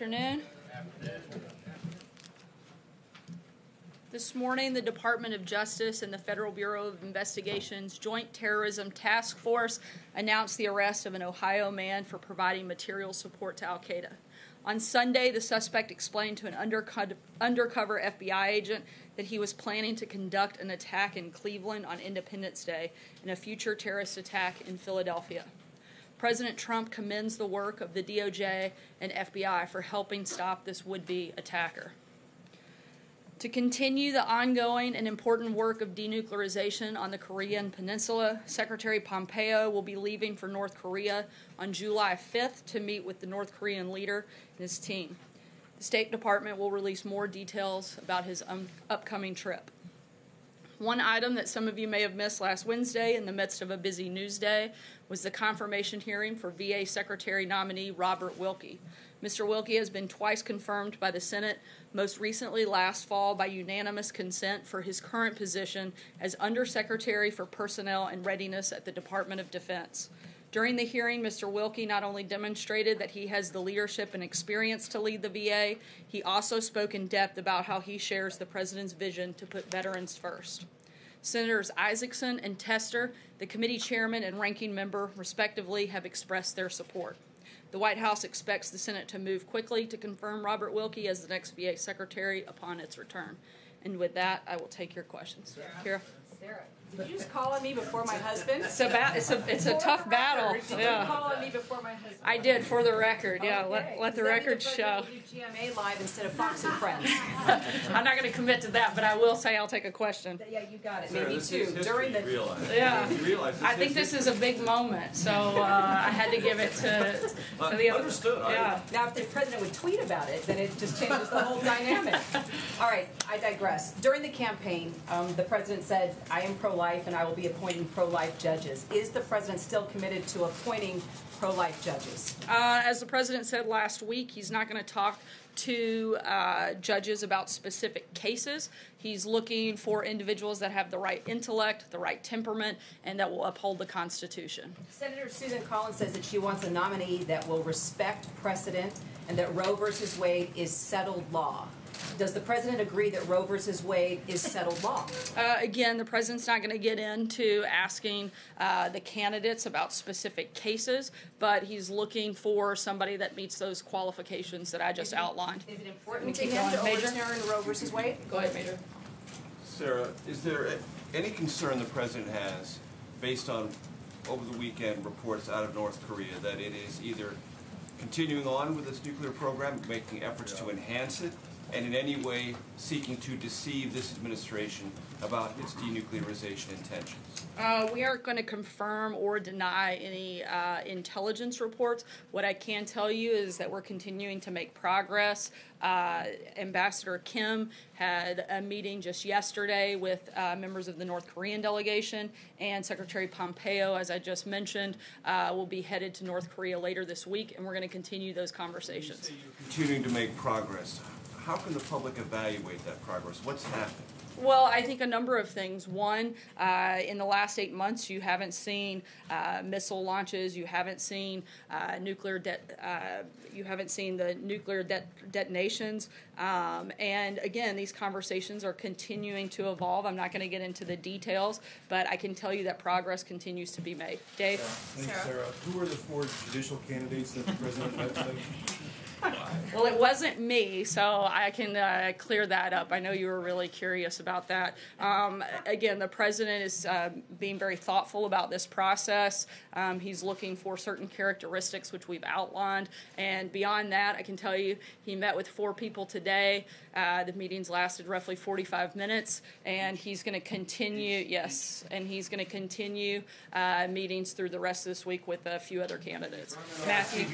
afternoon. This morning, the Department of Justice and the Federal Bureau of Investigation's Joint Terrorism Task Force announced the arrest of an Ohio man for providing material support to al-Qaeda. On Sunday, the suspect explained to an undercover FBI agent that he was planning to conduct an attack in Cleveland on Independence Day and a future terrorist attack in Philadelphia. President Trump commends the work of the DOJ and FBI for helping stop this would-be attacker. To continue the ongoing and important work of denuclearization on the Korean Peninsula, Secretary Pompeo will be leaving for North Korea on July 5th to meet with the North Korean leader and his team. The State Department will release more details about his upcoming trip. One item that some of you may have missed last Wednesday in the midst of a busy news day was the confirmation hearing for VA Secretary nominee Robert Wilkie. Mr. Wilkie has been twice confirmed by the Senate, most recently last fall by unanimous consent for his current position as Undersecretary for Personnel and Readiness at the Department of Defense. During the hearing, Mr. Wilkie not only demonstrated that he has the leadership and experience to lead the VA, he also spoke in depth about how he shares the President's vision to put veterans first. Senators Isaacson and Tester, the committee chairman and ranking member, respectively, have expressed their support. The White House expects the Senate to move quickly to confirm Robert Wilkie as the next VA Secretary upon its return. And with that, I will take your questions. Kira? Sarah, did you just call on me before my husband? It's a tough battle. Did you call on me before my husband? I did, for the record. Yeah, okay. let the record show. Do GMA live instead of Fox and Friends. I'm not going to commit to that, but I will say I'll take a question. Yeah, you got it. Maybe two. During the yeah, I think this is a big moment, so I had to give it to the other. Understood. Yeah. Now, if the president would tweet about it, then it just changes the whole dynamic. All right, I digress. During the campaign, the president said, "I am pro-life and I will be appointing pro-life judges." Is the president still committed to appointing pro-life judges? As the president said last week, he's not going to talk to judges about specific cases. He's looking for individuals that have the right intellect, the right temperament, and that will uphold the Constitution. Senator Susan Collins says that she wants a nominee that will respect precedent and that Roe versus Wade is settled law. Does the president agree that Roe versus Wade is settled law? Again, the president's not going to get into asking the candidates about specific cases, but he's looking for somebody that meets those qualifications that I just outlined. Is it important to him to overturn Roe versus Wade? Go ahead, Major. Sarah, is there any concern the president has, based on over the weekend reports out of North Korea, that it is either continuing on with its nuclear program, making efforts to enhance it, and in any way seeking to deceive this administration about its denuclearization intentions? We aren't going to confirm or deny any intelligence reports. What I can tell you is that we're continuing to make progress. Ambassador Kim had a meeting just yesterday with members of the North Korean delegation, and Secretary Pompeo, as I just mentioned, will be headed to North Korea later this week, and we're going to continue those conversations. You say you're continuing to make progress. How can the public evaluate that progress? What's happened? Well, I think a number of things. One, in the last 8 months, you haven't seen missile launches. You haven't seen you haven't seen the nuclear detonations. And again, these conversations are continuing to evolve. I'm not going to get into the details, but I can tell you that progress continues to be made. Dave? Thanks, Sarah. Who are the 4 judicial candidates that the president met today? Well, it wasn't me, so I can clear that up. I know you were really curious about that. Again, the president is being very thoughtful about this process. He's looking for certain characteristics, which we've outlined. And beyond that, I can tell you he met with 4 people today. The meetings lasted roughly 45 minutes, and he's going to continue, meetings through the rest of this week with a few other candidates. Matthew?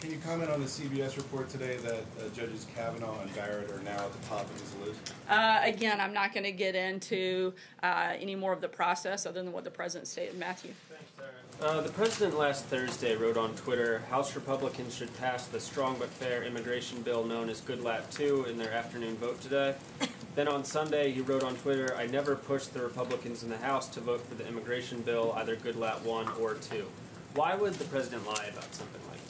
Can you comment on the CBS report today that Judges Kavanaugh and Barrett are now at the top of his list? Again, I'm not going to get into any more of the process other than what the president stated. Matthew? Thanks, Sarah. The president last Thursday wrote on Twitter, House Republicans should pass the strong but fair immigration bill known as Good Lap 2 in their afternoon vote today. Then on Sunday, he wrote on Twitter, I never pushed the Republicans in the House to vote for the immigration bill, either Good Lap 1 or 2. Why would the president lie about something like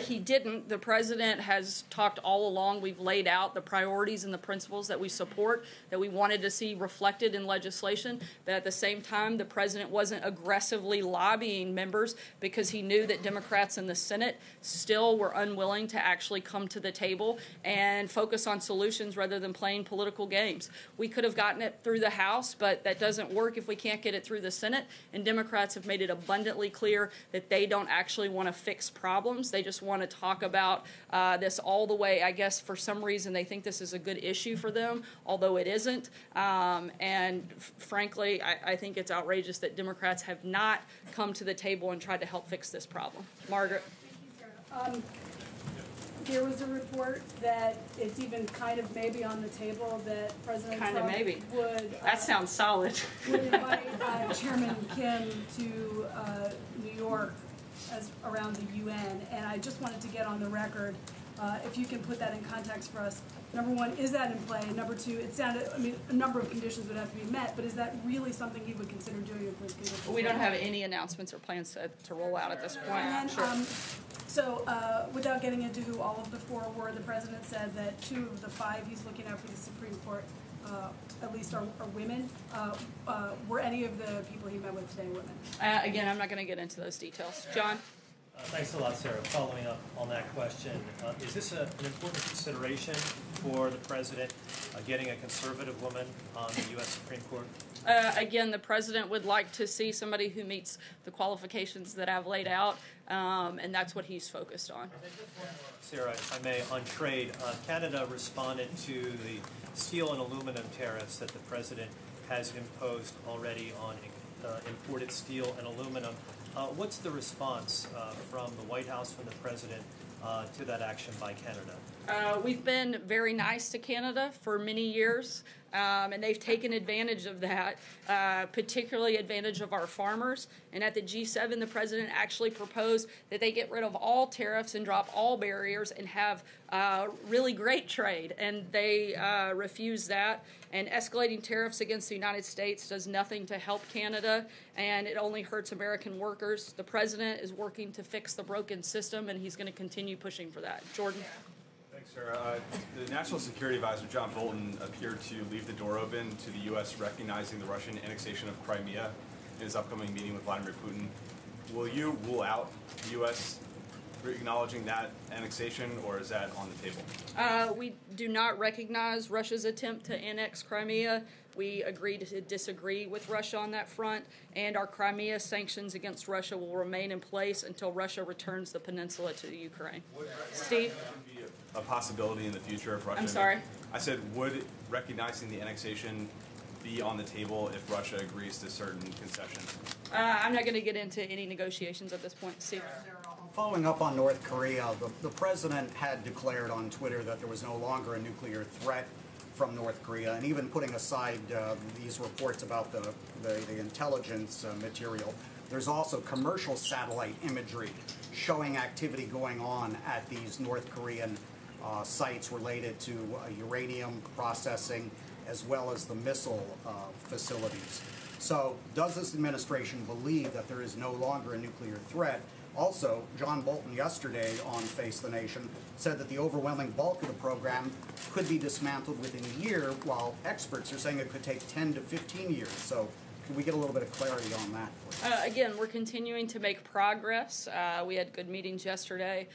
He didn't. The president has talked all along. We've laid out the priorities and the principles that we support, that we wanted to see reflected in legislation. But at the same time, the president wasn't aggressively lobbying members because he knew that Democrats in the Senate still were unwilling to actually come to the table and focus on solutions rather than playing political games. We could have gotten it through the House, but that doesn't work if we can't get it through the Senate. And Democrats have made it abundantly clear that they don't actually want to fix problems. They just want to talk about this all the way. I guess for some reason they think this is a good issue for them, although it isn't. And frankly, I think it's outrageous that Democrats have not come to the table and tried to help fix this problem. Margaret. There was a report that it's even kind of maybe on the table that President Trump would... That sounds solid. ...would invite Chairman Kim to New York around the UN. And I just wanted to get on the record, if you can put that in context for us. Number one, is that in play? Number two, it sounded, I mean, a number of conditions would have to be met, but is that really something he would consider doing if those conditions? We don't have any announcements or plans to roll out at this point. And, sure. So, without getting into who all of the four were, the president said that 2 of the 5 he's looking at for the Supreme Court, at least are women. Were any of the people he met with today women? Again, I'm not going to get into those details. John? Thanks a lot, Sarah. Following up on that question, is this an important consideration for the president, getting a conservative woman on the U.S. Supreme Court? Again, the president would like to see somebody who meets the qualifications that I've laid out, and that's what he's focused on. Sarah, if I may, on trade, Canada responded to the steel and aluminum tariffs that the president has imposed already on imported steel and aluminum. What's the response from the White House, from the president, to that action by Canada? We've been very nice to Canada for many years, and they've taken advantage of that, particularly advantage of our farmers. And at the G7, the president actually proposed that they get rid of all tariffs and drop all barriers and have really great trade. And they refused that. And escalating tariffs against the United States does nothing to help Canada, and it only hurts American workers. The president is working to fix the broken system, and he's going to continue pushing for that. Jordan? Thanks, Sarah. The National Security Advisor, John Bolton, appeared to leave the door open to the U.S. recognizing the Russian annexation of Crimea in his upcoming meeting with Vladimir Putin. Will you rule out the U.S. acknowledging that annexation, or is that on the table? We do not recognize Russia's attempt to annex Crimea. We agree to disagree with Russia on that front, and our Crimea sanctions against Russia will remain in place until Russia returns the peninsula to the Ukraine. Steve? Would be a possibility in the future if Russia... I'm sorry? I said, would recognizing the annexation be on the table if Russia agrees to certain concessions? I'm not going to get into any negotiations at this point. Steve? Following up on North Korea, the president had declared on Twitter that there was no longer a nuclear threat from North Korea, and even putting aside these reports about the intelligence material, there's also commercial satellite imagery showing activity going on at these North Korean sites related to uranium processing as well as the missile facilities. So does this administration believe that there is no longer a nuclear threat? Also, John Bolton yesterday on Face the Nation said that the overwhelming bulk of the program could be dismantled within a year, while experts are saying it could take 10 to 15 years. So can we get a little bit of clarity on that, please? Again, we're continuing to make progress. We had good meetings yesterday,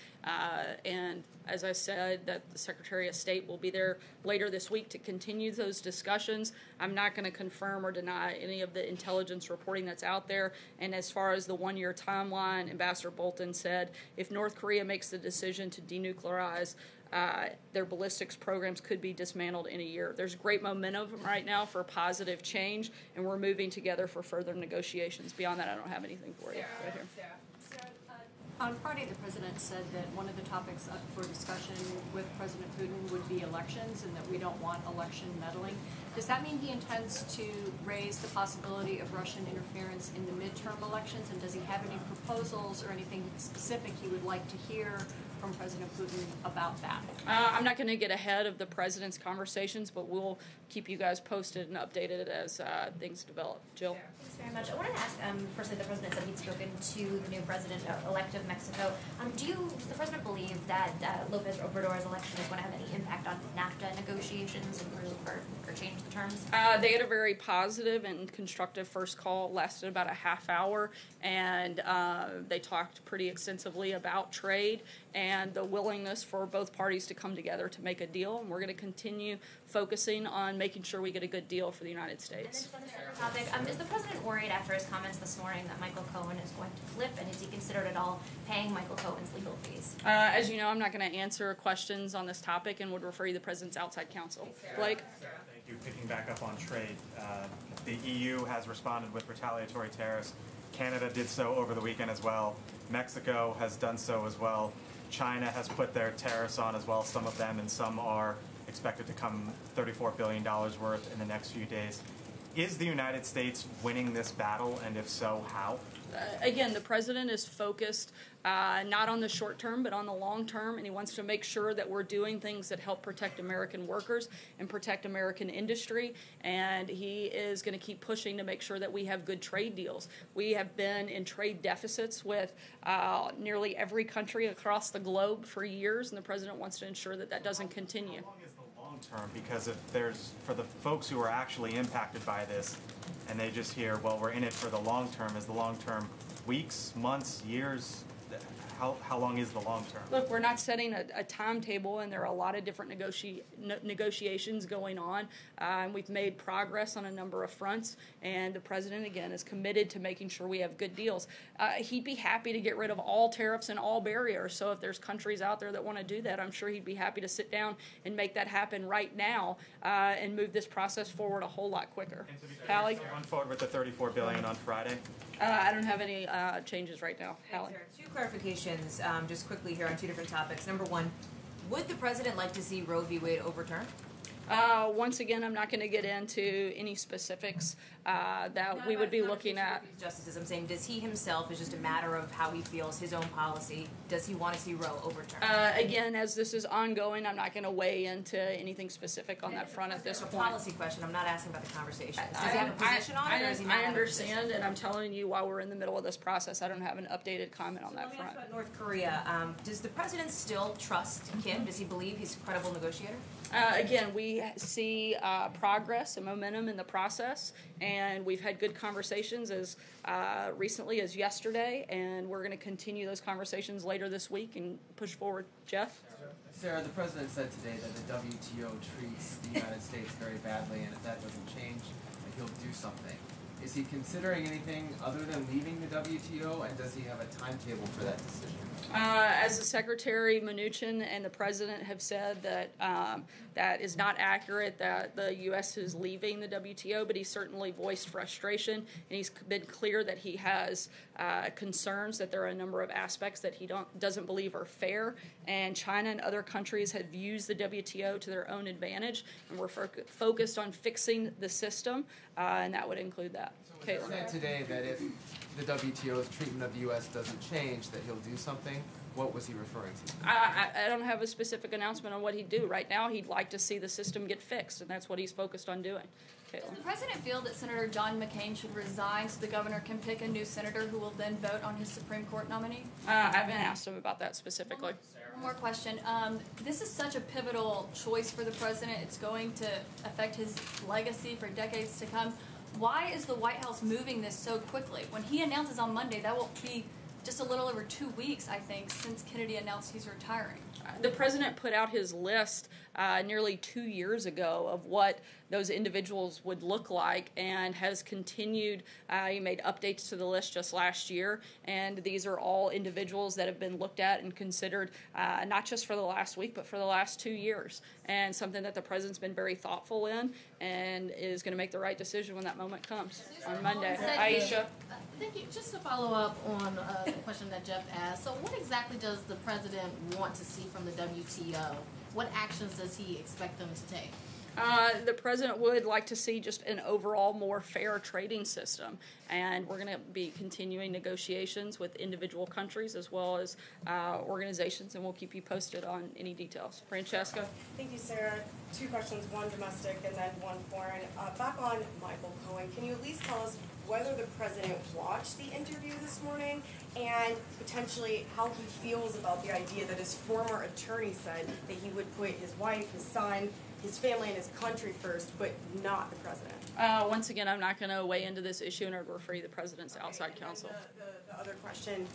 and as I said, that the Secretary of State will be there later this week to continue those discussions. I'm not going to confirm or deny any of the intelligence reporting that's out there. And as far as the one-year timeline, Ambassador Bolton said if North Korea makes the decision to denuclearize, their ballistics programs could be dismantled in a year. There's great momentum right now for positive change, and we're moving together for further negotiations. Beyond that, I don't have anything for you. Right here. On Friday, the president said that one of the topics up for discussion with President Putin would be elections and that we don't want election meddling. Does that mean he intends to raise the possibility of Russian interference in the midterm elections? And does he have any proposals or anything specific he would like to hear from President Putin about that? I'm not going to get ahead of the president's conversations, but we'll keep you guys posted and updated as things develop. Jill? Thanks very much. I wanted to ask, firstly, the president said he'd spoken to the new president-elect of Mexico. Does the president believe that Lopez Obrador's election is going to have any impact on NAFTA negotiations or change the terms? They had a very positive and constructive first call, lasted about a half hour, and they talked pretty extensively about trade and the willingness for both parties to come together to make a deal. And we're going to continue focusing on making sure we get a good deal for the United States. And then just on a separate topic, is the president worried after his comments this morning that Michael Cohen is going to flip, and has he considered at all paying Michael Cohen's legal fees? As you know, I'm not going to answer questions on this topic and would refer you to the president's outside counsel. Blake? Thank you. Picking back up on trade, the EU has responded with retaliatory tariffs. Canada did so over the weekend as well. Mexico has done so as well. China has put their tariffs on as well, some of them, and some are expected to come $34 billion worth in the next few days. Is the United States winning this battle, and if so, how? Again, the president is focused not on the short term, but on the long term, and he wants to make sure that we're doing things that help protect American workers and protect American industry, and he is going to keep pushing to make sure that we have good trade deals. We have been in trade deficits with nearly every country across the globe for years, and the president wants to ensure that that doesn't continue. How long is the long term? Because if there's, for the folks who are actually impacted by this, and they just hear, well, we're in it for the long term, is the long term weeks, months, years? How long is the long term? Look, we're not setting a timetable, and there are a lot of different negotiations going on. And we've made progress on a number of fronts, and the president, again, is committed to making sure we have good deals. He'd be happy to get rid of all tariffs and all barriers, so if there's countries out there that want to do that, I'm sure he'd be happy to sit down and make that happen right now and move this process forward a whole lot quicker. Hallie? Run forward with the $34 billion on Friday? I don't have any changes right now. Hallie? Two clarifications, just quickly here on two different topics. Number one, would the president like to see Roe v. Wade overturned? Once again, I'm not going to get into any specifics that we would be looking at. Justices, I'm saying, does he himself, is just a matter of how he feels, his own policy, does he want to see Roe overturned? Again, as this is ongoing, I'm not going to weigh into anything specific on that front at this point. It's a policy question. I'm not asking about the conversation. Does he have a position on it, or is he not? I understand, and I'm telling you, while we're in the middle of this process, I don't have an updated comment on that front. About North Korea, does the president still trust Kim? Does he believe he's a credible negotiator? Again, we see progress and momentum in the process, and we've had good conversations as recently as yesterday, and we're going to continue those conversations later this week and push forward. Jeff? Sarah, the president said today that the WTO treats the United States very badly, and if that doesn't change, that he'll do something. Is he considering anything other than leaving the WTO, and does he have a timetable for that decision? As the Secretary Mnuchin and the President have said, that that is not accurate, that the U.S. is leaving the WTO, but he's certainly voiced frustration, and he's been clear that he has concerns that there are a number of aspects that he doesn't believe are fair, and China and other countries have used the WTO to their own advantage, and we're focused on fixing the system, and that would include that. So he said today that if the WTO's treatment of the U.S. doesn't change, that he'll do something. What was he referring to? I don't have a specific announcement on what he'd do. Right now, he'd like to see the system get fixed, and that's what he's focused on doing. Does the president feel that Senator John McCain should resign so the governor can pick a new senator who will then vote on his Supreme Court nominee? I haven't asked him about that specifically. One more question. This is such a pivotal choice for the president. It's going to affect his legacy for decades to come. Why is the White House moving this so quickly? When he announces on Monday, that will be just a little over 2 weeks, I think, since Kennedy announced he's retiring. The president put out his list nearly 2 years ago of what those individuals would look like, and has continued. He made updates to the list just last year, and these are all individuals that have been looked at and considered not just for the last week, but for the last 2 years, and something that the president's been very thoughtful in and is going to make the right decision when that moment comes on Monday. Aisha? Thank you. Just to follow up on the question that Jeff asked, so what exactly does the president want to see from the WTO? What actions does he expect them to take? The president would like to see just an overall more fair trading system, and we're going to be continuing negotiations with individual countries as well as organizations, and we'll keep you posted on any details. Francesca? Thank you, Sarah. 2 questions, one domestic and then one foreign. Back on Michael Cohen, can you at least tell us whether the president watched the interview this morning and potentially how he feels about the idea that his former attorney said that he would put his wife, his son, his family, and his country first, but not the president? Once again, I'm not going to weigh into this issue, and I'd refer you to the president's outside counsel. The other question,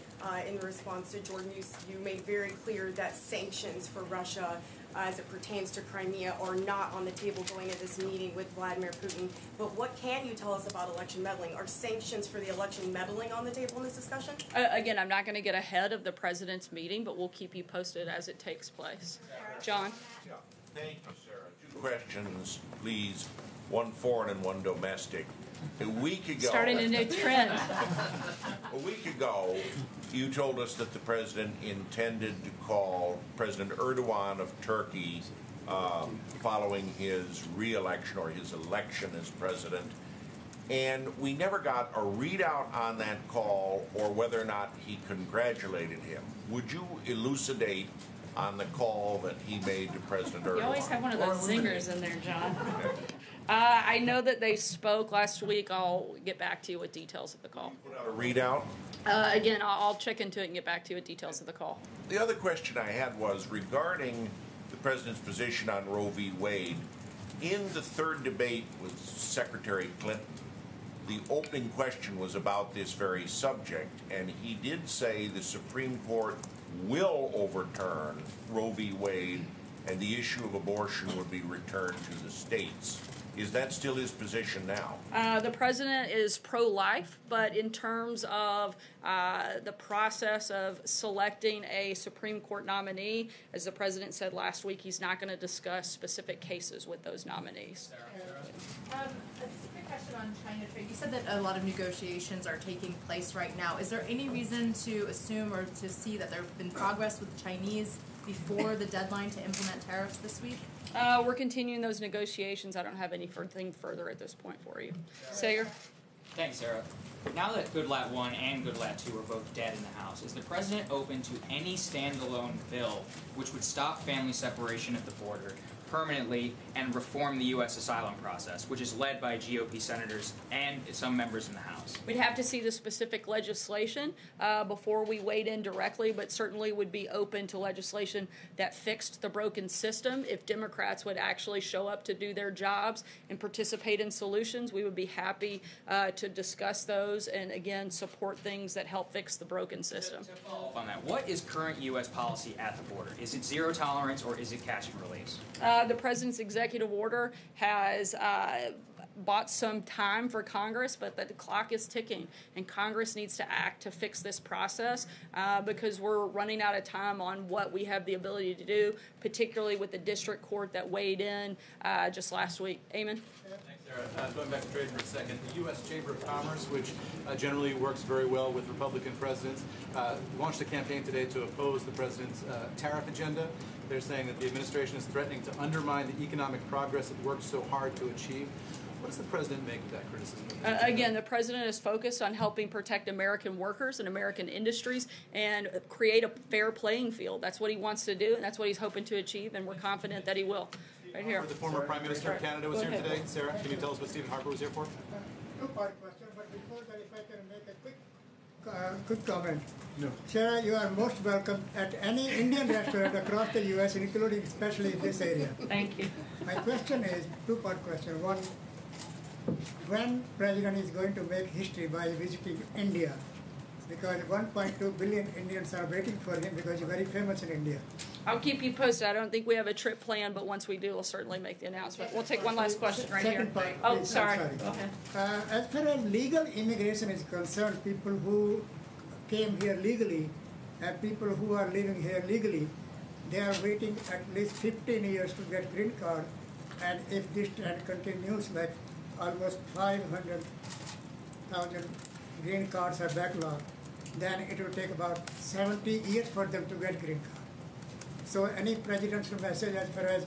in response to Jordan, you made very clear that sanctions for Russia as it pertains to Crimea are not on the table going into this meeting with Vladimir Putin. But what can you tell us about election meddling? Are sanctions for the election meddling on the table in this discussion? Again, I'm not going to get ahead of the president's meeting, but we'll keep you posted as it takes place. John? Yeah. Thank you, Sarah. 2 questions, please. One foreign and one domestic. A week ago... Starting a new trend. A week ago, you told us that the president intended to call President Erdogan of Turkey following his re-election or his election as president. And we never got a readout on that call or whether or not he congratulated him. Would you elucidate on the call that he made to President Erdogan? You always have one of those zingers in there, John. I know that they spoke last week. I'll get back to you with details of the call. Put out a readout? Again, I'll check into it and get back to you with details of the call. The other question I had was regarding the president's position on Roe v. Wade. In the 3rd debate with Secretary Clinton, the opening question was about this very subject, and he did say the Supreme Court will overturn Roe v. Wade and the issue of abortion would be returned to the states. Is that still his position now? The president is pro-life, but in terms of the process of selecting a Supreme Court nominee, as the president said last week, he's not going to discuss specific cases with those nominees. Just a quick question on China trade. You said that a lot of negotiations are taking place right now. Is there any reason to assume or to see that there have been progress with the Chinese before the deadline to implement tariffs this week? We're continuing those negotiations. I don't have anything further at this point for you. Sager? Thanks, Sarah. Now that Goodlat 1 and Goodlat 2 are both dead in the House, is the president open to any standalone bill which would stop family separation at the border permanently and reform the U.S. asylum process, which is led by GOP senators and some members in the House? We'd have to see the specific legislation before we weighed in directly, but certainly would be open to legislation that fixed the broken system. If Democrats would actually show up to do their jobs and participate in solutions, we would be happy to discuss those and, again, support things that help fix the broken system. To follow up on that, what is current U.S. policy at the border? Is it zero tolerance or is it catch and release? The president's executive order has bought some time for Congress, but the clock is ticking, and Congress needs to act to fix this process because we're running out of time on what we have the ability to do, particularly with the district court that weighed in just last week. Eamon? Sarah. Going back to trade for a second, the U.S. Chamber of Commerce, which generally works very well with Republican presidents, launched a campaign today to oppose the president's tariff agenda. They're saying that the administration is threatening to undermine the economic progress it worked so hard to achieve. What does the president make of that criticism? Again, the president is focused on helping protect American workers and American industries and create a fair playing field. That's what he wants to do, and that's what he's hoping to achieve, and we're confident that he will. Right here. The former Prime Minister of Canada was here today. Sarah, can you tell us what Stephen Harper was here for? Two-part question, but before that, if I can make a quick comment. No. Sarah, you are most welcome at any Indian restaurant across the U.S., including especially this area. Thank you. My question is two-part question. One, when President is going to make history by visiting India? Because 1.2 billion Indians are waiting for him because he's very famous in India. I'll keep you posted. I don't think we have a trip planned, but once we do, we'll certainly make the announcement. We'll take one last question right here. Part, oh, please, sorry. Go ahead. As far as legal immigration is concerned, people who came here legally and people who are living here legally, they are waiting at least 15 years to get green card. And if this trend continues, like almost 500,000 green cards are backlogged, then it will take about 70 years for them to get green card. So any presidential message as far as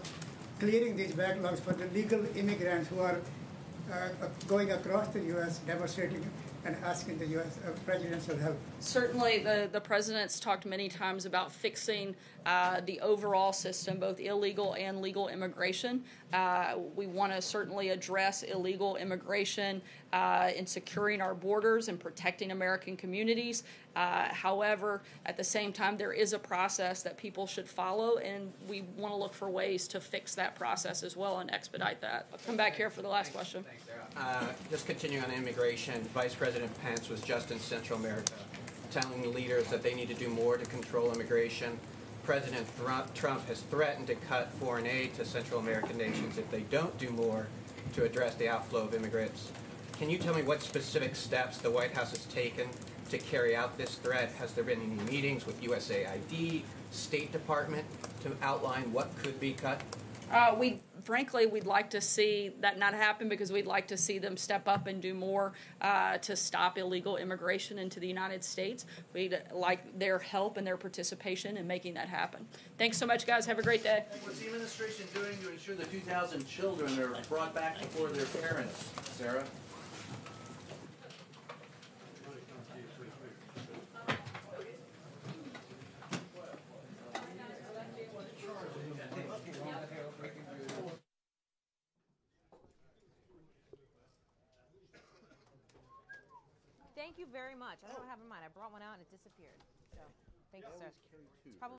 clearing these backlogs for the legal immigrants who are going across the U.S., demonstrating and asking the U.S. Presidential help? Certainly, the president's talked many times about fixing the overall system, both illegal and legal immigration. We want to certainly address illegal immigration in securing our borders and protecting American communities. However, at the same time, there is a process that people should follow, and we want to look for ways to fix that process as well and expedite that. I'll come back here for the last question. Thanks, Sarah. Just continuing on immigration, Vice President Pence was just in Central America telling the leaders that they need to do more to control immigration. President Trump has threatened to cut foreign aid to Central American nations if they don't do more to address the outflow of immigrants. Can you tell me what specific steps the White House has taken to carry out this threat? Has there been any meetings with USAID, State Department to outline what could be cut? We'd like to see that not happen because we'd like to see them step up and do more to stop illegal immigration into the United States. We'd like their help and their participation in making that happen. Thanks so much, guys. Have a great day. What's the administration doing to ensure the 2,000 children are brought back before their parents, Sarah? Thank you very much. I don't have it in mind. I brought one out and it disappeared. So, thank you, sir. It's probably